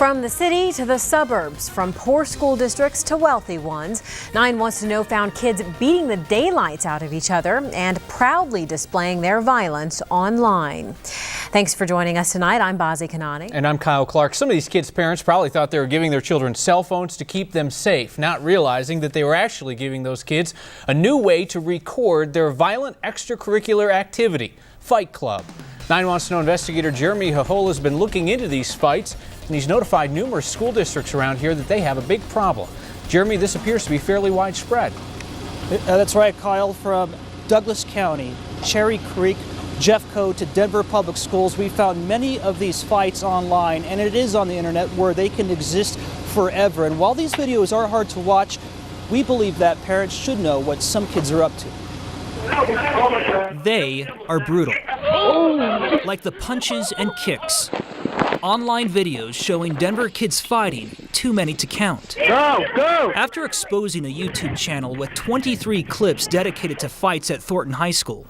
From the city to the suburbs, from poor school districts to wealthy ones, 9 Wants to Know found kids beating the daylights out of each other and proudly displaying their violence online. Thanks for joining us tonight. I'm Bazi Kanani. And I'm Kyle Clark. Some of these kids' parents probably thought they were giving their children cell phones to keep them safe, not realizing that they were actually giving those kids a new way to record their violent extracurricular activity, Fight Club. 9 Wants to Know investigator Jeremy Jojola has been looking into these fights, and he's notified numerous school districts around here that they have a big problem. Jeremy, this appears to be fairly widespread. That's right, Kyle. From Douglas County, Cherry Creek, Jeffco to Denver Public Schools, we found many of these fights online, and it is on the internet where they can exist forever. And while these videos are hard to watch, we believe that parents should know what some kids are up to. They are brutal, like the punches and kicks. Online videos showing Denver kids fighting, too many to count. Go! After exposing a YouTube channel with 23 clips dedicated to fights at Thornton High School,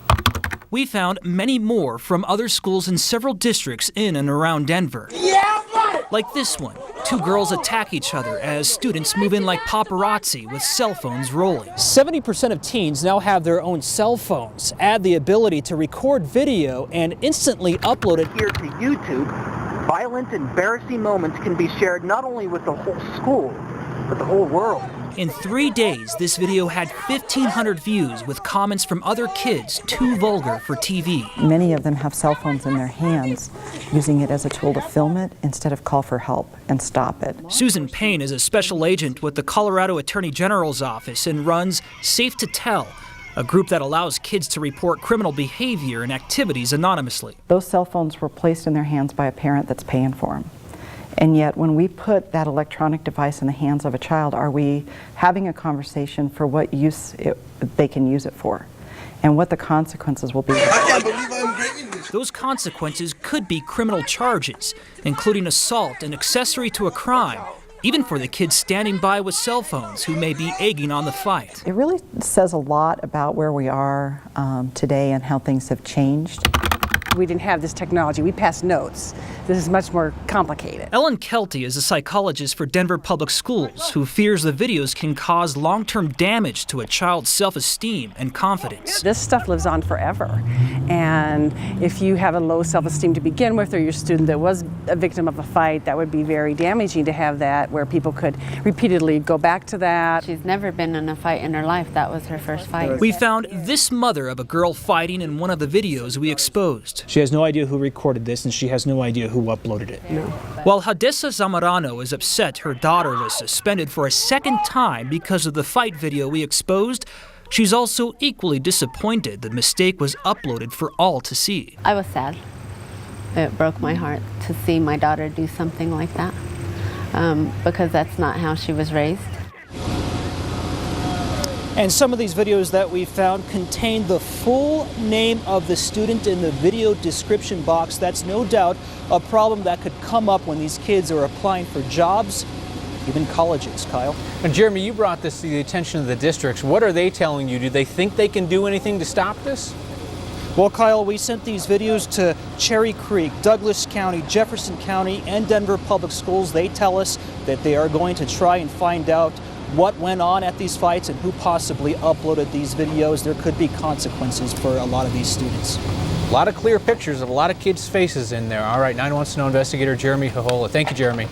we found many more from other schools in several districts in and around Denver. Like this one. 2 girls attack each other as students move in like paparazzi with cell phones rolling. 70% of teens now have their own cell phones. Add the ability to record video and instantly upload it here to YouTube. Violent, embarrassing moments can be shared not only with the whole school, but the whole world. In 3 days, this video had 1,500 views with comments from other kids too vulgar for TV. Many of them have cell phones in their hands, using it as a tool to film it instead of call for help and stop it. Susan Payne is a special agent with the Colorado Attorney General's office and runs Safe to Tell, a group that allows kids to report criminal behavior and activities anonymously. Those cell phones were placed in their hands by a parent that's paying for them. And yet, when we put that electronic device in the hands of a child, are we having a conversation for what use they can use it for and what the consequences will be? Those consequences could be criminal charges, including assault and accessory to a crime, even for the kids standing by with cell phones who may be egging on the fight. It really says a lot about where we are today and how things have changed. We didn't have this technology. We passed notes. This is much more complicated. Ellen Kelty is a psychologist for Denver Public Schools who fears the videos can cause long-term damage to a child's self-esteem and confidence. This stuff lives on forever. And if you have a low self-esteem to begin with, or your student that was a victim of a fight, that would be very damaging to have that where people could repeatedly go back to that. She's never been in a fight in her life. That was her first fight. We found this mother of a girl fighting in one of the videos we exposed. She has no idea who recorded this, and she has no idea who uploaded it. No. While Hadessa Zamorano is upset her daughter was suspended for a second time because of the fight video we exposed, she's also equally disappointed the mistake was uploaded for all to see. I was sad. It broke my heart to see my daughter do something like that, because that's not how she was raised. And some of these videos that we found contain the full name of the student in the video description box. That's no doubt a problem that could come up when these kids are applying for jobs, even colleges, Kyle. And Jeremy, you brought this to the attention of the districts. What are they telling you? Do they think they can do anything to stop this? Well, Kyle, we sent these videos to Cherry Creek, Douglas County, Jefferson County, and Denver Public Schools. They tell us that they are going to try and find out what went on at these fights and who possibly uploaded these videos. There could be consequences for a lot of these students. A lot of clear pictures of a lot of kids' faces in there. All right, 9 Wants to Know investigator Jeremy Jojola. Thank you, Jeremy.